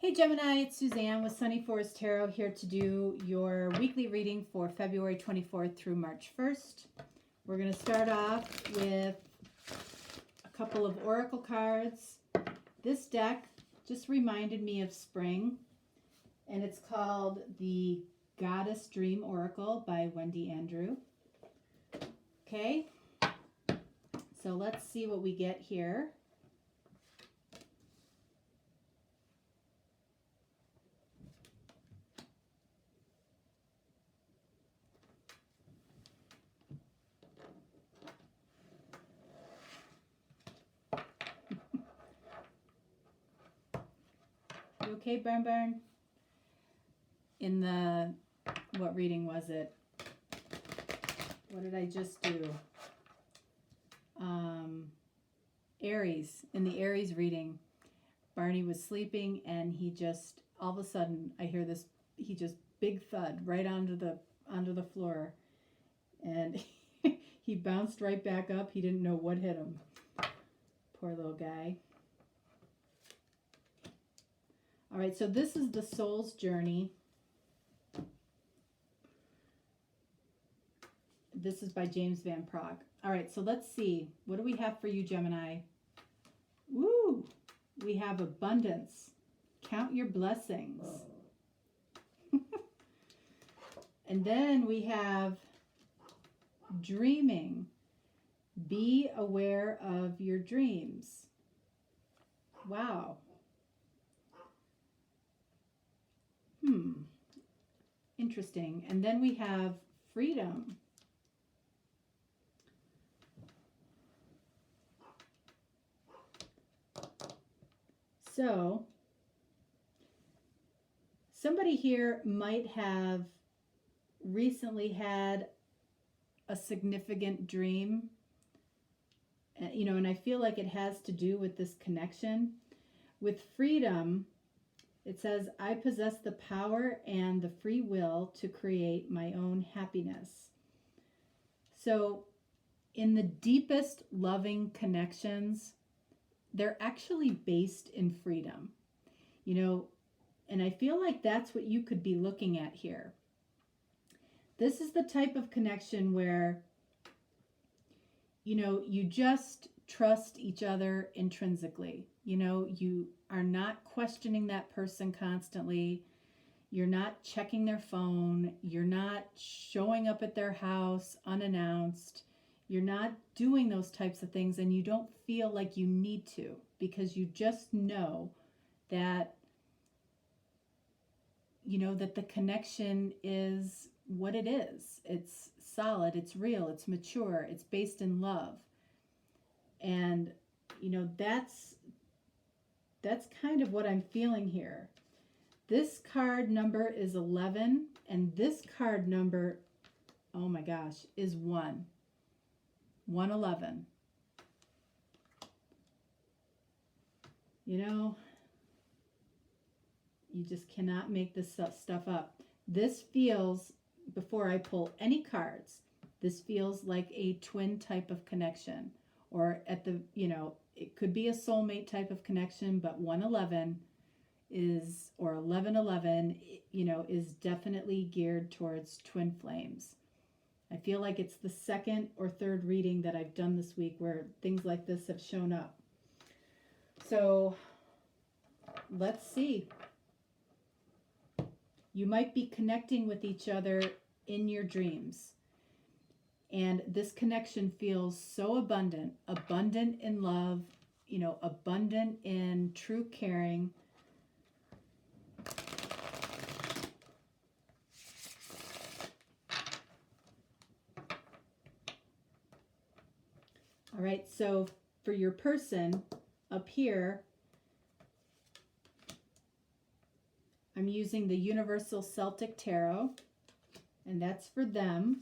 Hey Gemini, it's Suzanne with Sunny Forest Tarot here to do your weekly reading for February 24th through March 1st. We're going to start off with a couple of oracle cards. This deck just reminded me of spring, and it's called the Goddess Dream Oracle by Wendy Andrew. Okay, so let's see what we get here. You okay, Burn? In the, what reading was it? What did I just do? Aries. In the Aries reading, Barney was sleeping and he just, all of a sudden, I hear this, he just big thud right onto the floor. And he bounced right back up. He didn't know what hit him. Poor little guy. All right, so this is the soul's journey. This is by James Van Praagh. All right, so let's see. What do we have for you, Gemini? Woo! We have abundance. Count your blessings. And then we have dreaming. Be aware of your dreams. Wow. Interesting. And then we have freedom. So, somebody here might have recently had a significant dream, and I feel like it has to do with this connection. With freedom, it says, I possess the power and the free will to create my own happiness. So, in the deepest loving connections, they're actually based in freedom, and I feel like that's what you could be looking at here. This is the type of connection where, you just trust each other intrinsically. You are not questioning that person constantly. You're not checking their phone. You're not showing up at their house unannounced. You're not doing those types of things, and you don't feel like you need to, because you just know that, that the connection is what it is. It's solid, it's real, it's mature, it's based in love. And, that's kind of what I'm feeling here. This card number is 11, and this card number, oh my gosh, is 1. 111. You just cannot make this stuff up. This feels, before I pull any cards, this feels like a twin type of connection, or at the, it could be a soulmate type of connection, but 111 is, or 1111, is definitely geared towards twin flames. I feel like it's the second or third reading that I've done this week where things like this have shown up. So let's see. You might be connecting with each other in your dreams. And this connection feels so abundant in love, abundant in true caring. All right, so for your person up here, I'm using the Universal Celtic Tarot, and that's for them.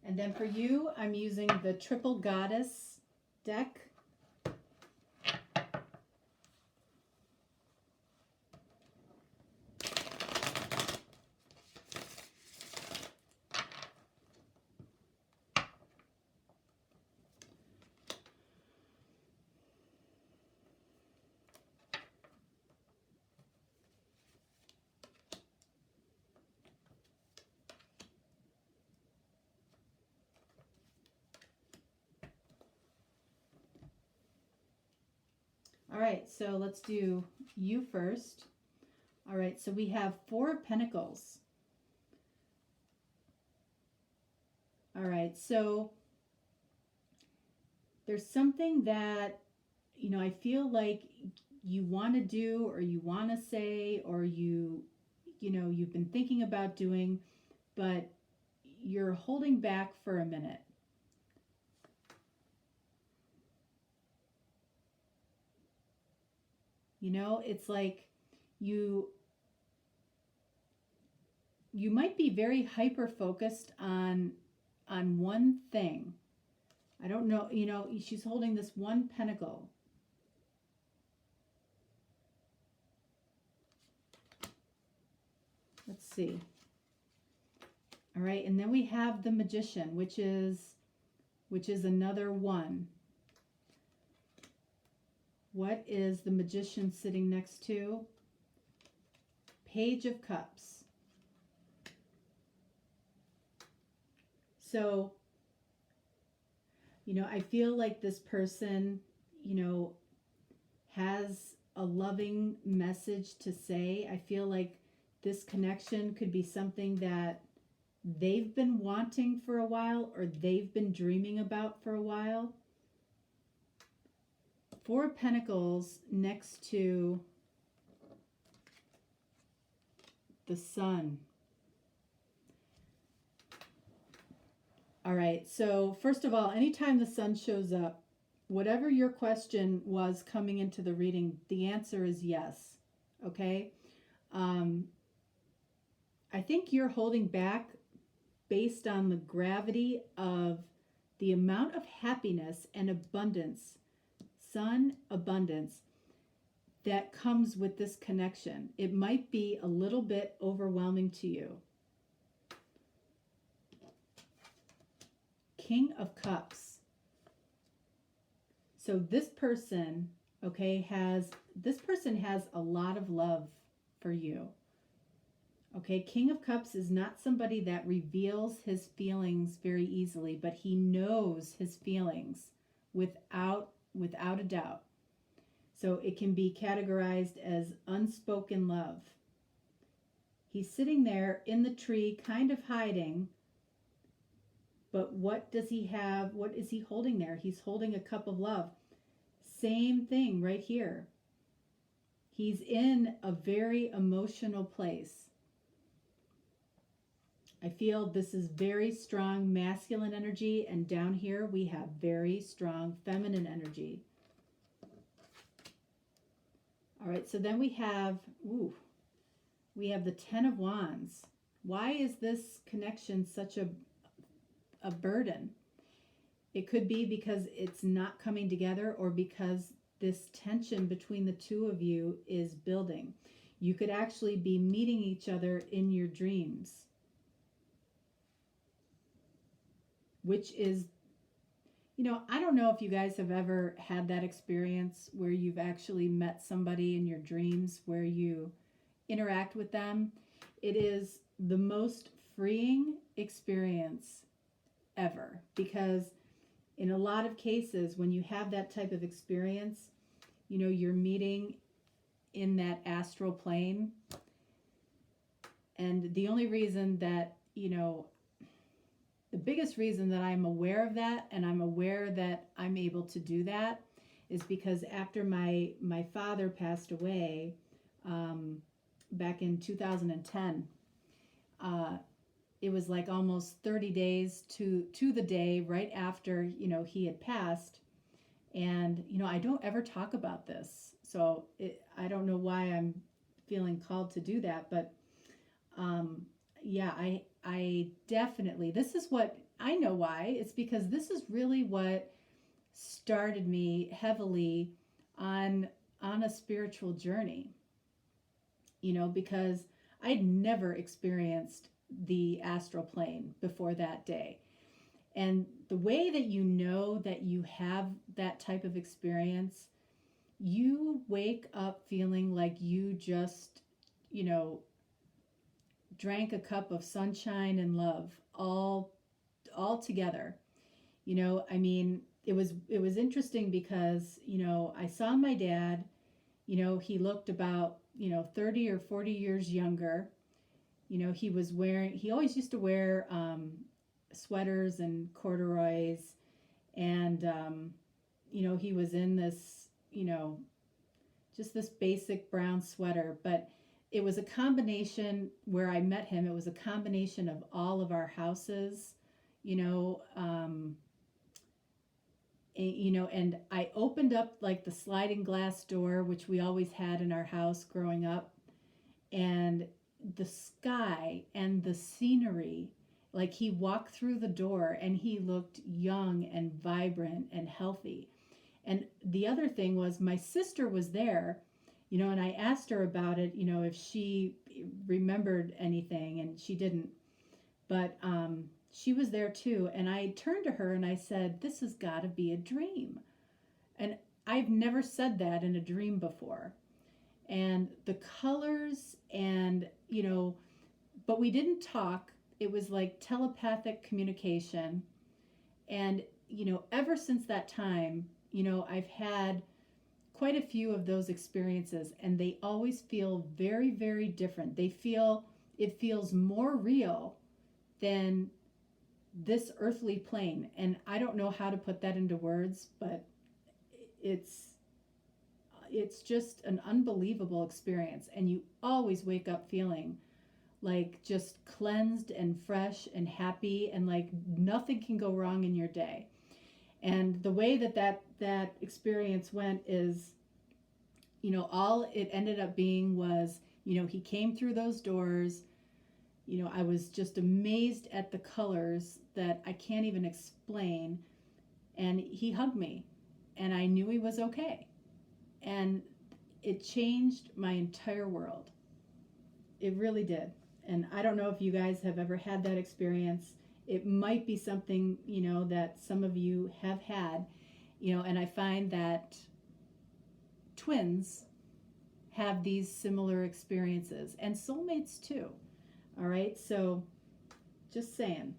And then for you, I'm using the Triple Goddess deck. All right, so let's do you first. All right, so we have 4 of Pentacles. All right, so there's something that, you know, I feel like you want to do or you want to say or you know, you've been thinking about doing, but you're holding back for a minute. You know, it's like you might be very hyper focused on one thing. I don't know, you know, she's holding this one pentacle. Let's see. All right, and then we have the Magician, which is another one. What is the Magician sitting next to? Page of Cups. So, you know, I feel like this person, you know, has a loving message to say. I feel like this connection could be something that they've been wanting for a while or they've been dreaming about for a while. 4 of Pentacles next to the Sun. All right, so first of all, anytime the Sun shows up, whatever your question was coming into the reading, the answer is yes, okay? I think you're holding back based on the gravity of the amount of happiness and abundance, Sun abundance, that comes with this connection. It might be a little bit overwhelming to you. King of Cups. So this person, okay, has a lot of love for you. Okay, King of Cups is not somebody that reveals his feelings very easily, but he knows his feelings without a doubt. So it can be categorized as unspoken love. He's sitting there in the tree, kind of hiding, but what does he have? What is he holding there? He's holding a cup of love. Same thing right here. He's in a very emotional place. I feel this is very strong masculine energy, and down here we have very strong feminine energy. All right, so then we have the 10 of Wands. Why is this connection such a burden? It could be because it's not coming together, or because this tension between the two of you is building. You could actually be meeting each other in your dreams, which is, you know, I don't know if you guys have ever had that experience where you've actually met somebody in your dreams, where you interact with them. It is the most freeing experience ever, because in a lot of cases, when you have that type of experience, you know, you're meeting in that astral plane. And the only reason that, you know, the biggest reason that I'm aware of that, and I'm aware that I'm able to do that, is because after my father passed away back in 2010, it was like almost 30 days to the day right after, you know, he had passed. And, you know, I don't ever talk about this. So I don't know why I'm feeling called to do that. But yeah, I definitely, this is what, I know why. It's because this is really what started me heavily on a spiritual journey. You know, because I'd never experienced the astral plane before that day. And the way that you know that you have that type of experience, you wake up feeling like you just, you know, drank a cup of sunshine and love all together. You know, I mean, it was interesting because, you know, I saw my dad, you know, he looked about, you know, 30 or 40 years younger. You know, he always used to wear sweaters and corduroys. And, you know, he was in this, you know, just this basic brown sweater. But it was a combination where I met him, it was a combination of all of our houses, you know, you know, and I opened up like the sliding glass door, which we always had in our house growing up, and the sky and the scenery, like he walked through the door and he looked young and vibrant and healthy. And the other thing was my sister was there, you know, and I asked her about it, you know, if she remembered anything, and she didn't. But she was there too. And I turned to her and I said, "This has got to be a dream." And I've never said that in a dream before. And the colors, and, you know, but we didn't talk. It was like telepathic communication. And, you know, ever since that time, you know, I've had quite a few of those experiences, and they always feel very, very different. It feels more real than this earthly plane. And I don't know how to put that into words, but it's just an unbelievable experience. And you always wake up feeling like just cleansed and fresh and happy, and like nothing can go wrong in your day. And the way that experience went is, you know, all it ended up being was, you know, he came through those doors. You know, I was just amazed at the colors that I can't even explain. And he hugged me, and I knew he was okay. And it changed my entire world. It really did. And I don't know if you guys have ever had that experience. It might be something, you know, that some of you have had, you know, and I find that twins have these similar experiences, and soulmates too. All right, so just saying.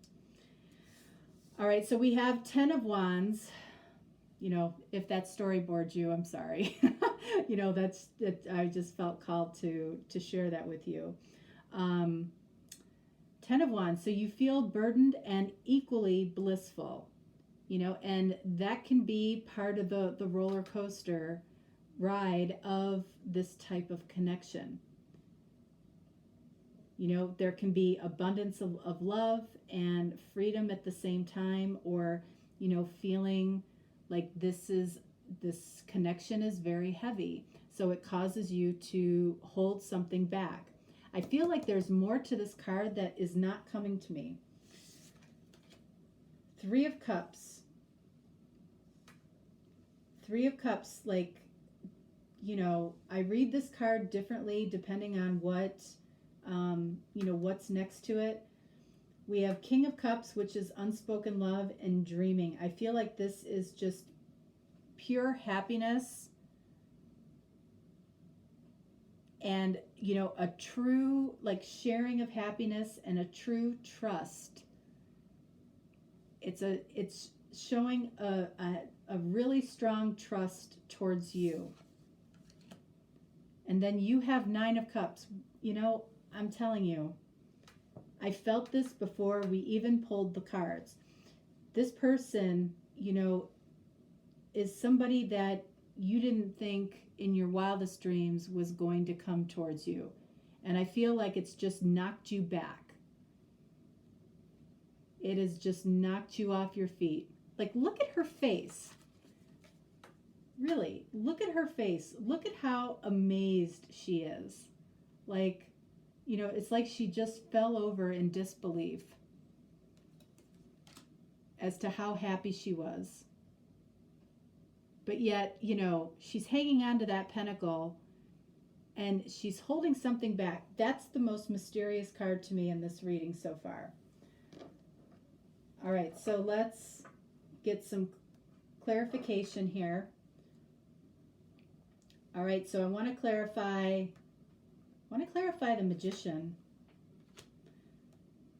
All right, so we have 10 of Wands. You know, if that storyboards you, I'm sorry. You know, that's it. I just felt called to share that with you. 10 of Wands. So you feel burdened and equally blissful. You know, and that can be part of the roller coaster ride of this type of connection. You know, there can be abundance of love and freedom at the same time, or, you know, feeling like this connection is very heavy. So it causes you to hold something back. I feel like there's more to this card that is not coming to me. 3 of Cups. 3 of Cups, like, you know, I read this card differently depending on what, you know, what's next to it. We have King of Cups, which is unspoken love and dreaming. I feel like this is just pure happiness, and, you know, a true, like, sharing of happiness and a true trust. It's showing a really strong trust towards you. And then you have 9 of Cups. You know, I'm telling you, I felt this before we even pulled the cards. This person, you know, is somebody that you didn't think in your wildest dreams was going to come towards you. And I feel like it's just knocked you back. It has just knocked you off your feet. Like, look at her face. Really, look at her face. Look at how amazed she is. Like, you know, it's like she just fell over in disbelief as to how happy she was. But yet, you know, she's hanging on to that pentacle, and she's holding something back. That's the most mysterious card to me in this reading so far. All right, so let's get some clarification here. All right, so I want to clarify the Magician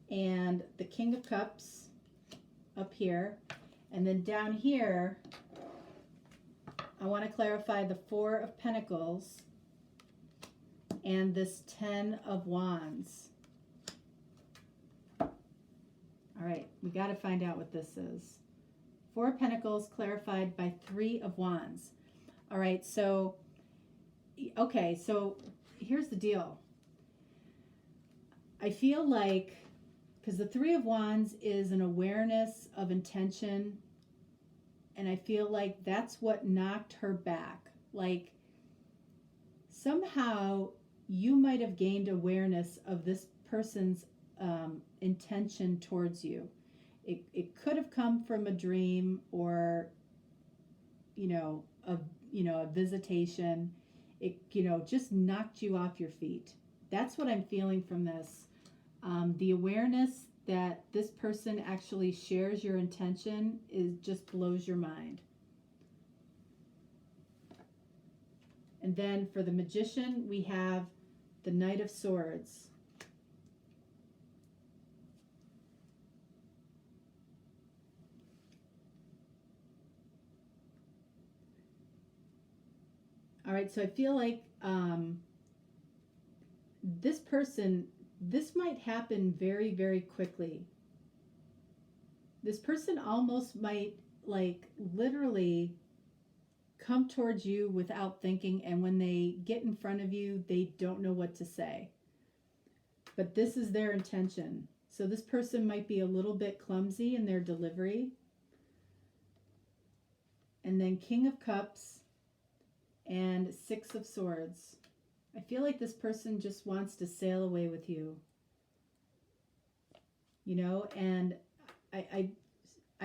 and the King of Cups up here. And then down here, I want to clarify the Four of Pentacles and this 10 of Wands. All right, we got to find out what this is. Four of Pentacles clarified by Three of Wands. All right, so, okay, so here's the deal. I feel like, because the Three of Wands is an awareness of intention, and I feel like that's what knocked her back. Like, somehow you might have gained awareness of this person's intention towards you. It could have come from a dream or, a visitation. It, just knocked you off your feet. That's what I'm feeling from this. The awareness that this person actually shares your intention just blows your mind. And then for the Magician, we have the Knight of Swords. All right, so I feel like this person, this might happen very, very quickly. This person almost might, like, literally come towards you without thinking, and when they get in front of you, they don't know what to say. But this is their intention. So this person might be a little bit clumsy in their delivery. And then King of Cups and Six of Swords. I feel like this person just wants to sail away with you. And I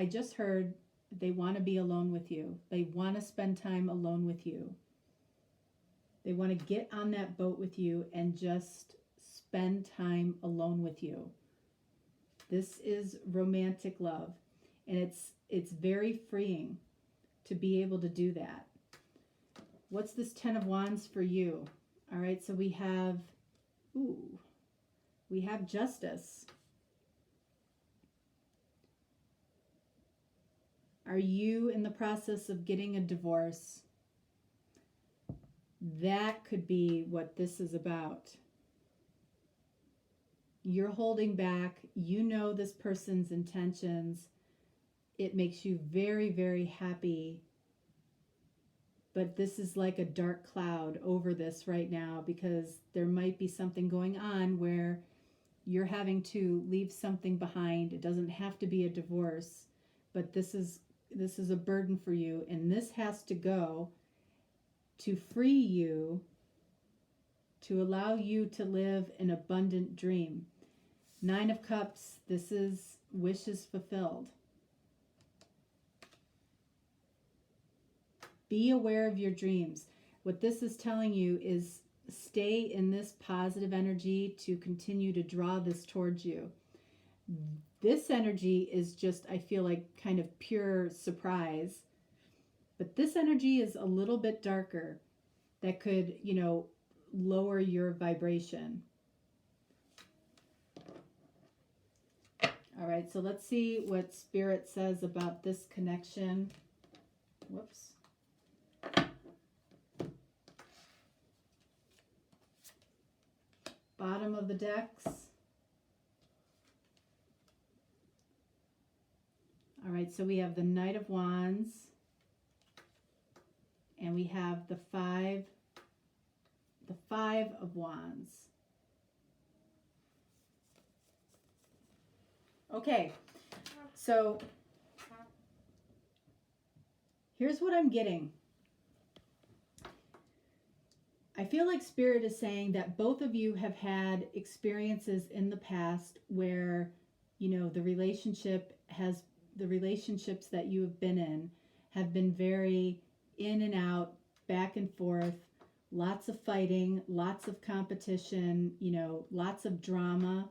just heard they want to be alone with you. They want to spend time alone with you. They want to get on that boat with you and just spend time alone with you. This is romantic love, and it's very freeing to be able to do that. What's this 10 of Wands for you? All right, so we have Justice. Are you in the process of getting a divorce? That could be what this is about. You're holding back. You know this person's intentions. It makes you very, very happy. But this is like a dark cloud over this right now, because there might be something going on where you're having to leave something behind. It doesn't have to be a divorce, but this is a burden for you, and this has to go to free you, to allow you to live an abundant dream. Nine of Cups, this is wishes fulfilled. Be aware of your dreams. What this is telling you is stay in this positive energy to continue to draw this towards you. This energy is just, I feel like, kind of pure surprise. But this energy is a little bit darker. That could, lower your vibration. All right, so let's see what Spirit says about this connection. Whoops. Bottom of the decks. All right, so we have the Knight of Wands, and we have the Five of Wands. Okay, so here's what I'm getting. I feel like Spirit is saying that both of you have had experiences in the past where, the relationships that you have been in have been very in and out, back and forth, lots of fighting, lots of competition, lots of drama.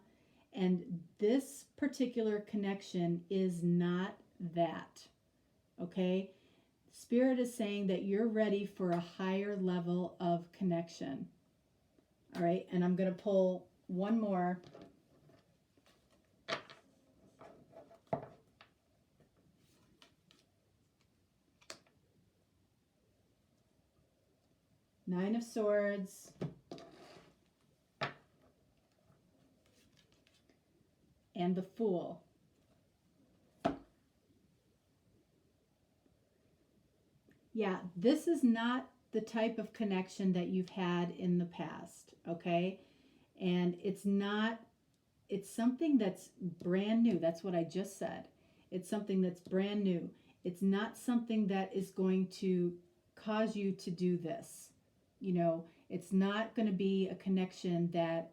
And this particular connection is not that, okay? Spirit is saying that you're ready for a higher level of connection. All right, and I'm going to pull one more. Nine of Swords. And the Fool. Yeah, this is not the type of connection that you've had in the past, okay? And it's something that's brand new. That's what I just said. It's something that's brand new. It's not something that is going to cause you to do this. You know, it's not going to be a connection that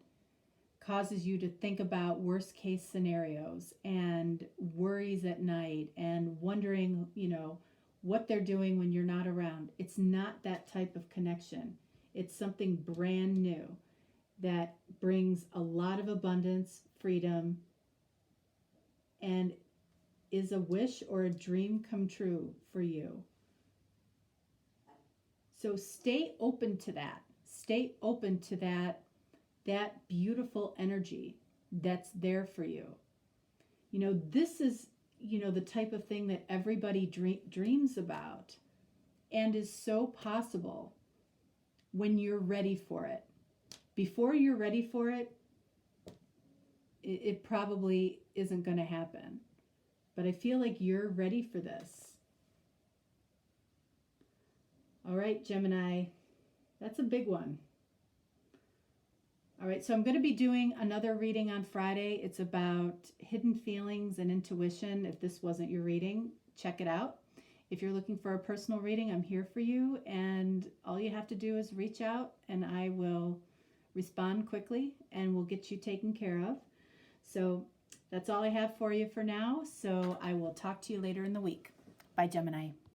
causes you to think about worst case scenarios and worries at night and wondering, you know, what they're doing when you're not around. It's not that type of connection. It's something brand new that brings a lot of abundance, freedom, and is a wish or a dream come true for you. So stay open to that. Stay open to that beautiful energy that's there for you. You know, this is, you know, the type of thing that everybody dreams about and is so possible when you're ready for it. Before you're ready for it, it probably isn't going to happen. But I feel like you're ready for this. All right, Gemini, that's a big one. All right, so I'm going to be doing another reading on Friday. It's about hidden feelings and intuition. If this wasn't your reading, check it out. If you're looking for a personal reading, I'm here for you. And all you have to do is reach out and I will respond quickly and we'll get you taken care of. So that's all I have for you for now. So I will talk to you later in the week. Bye, Gemini.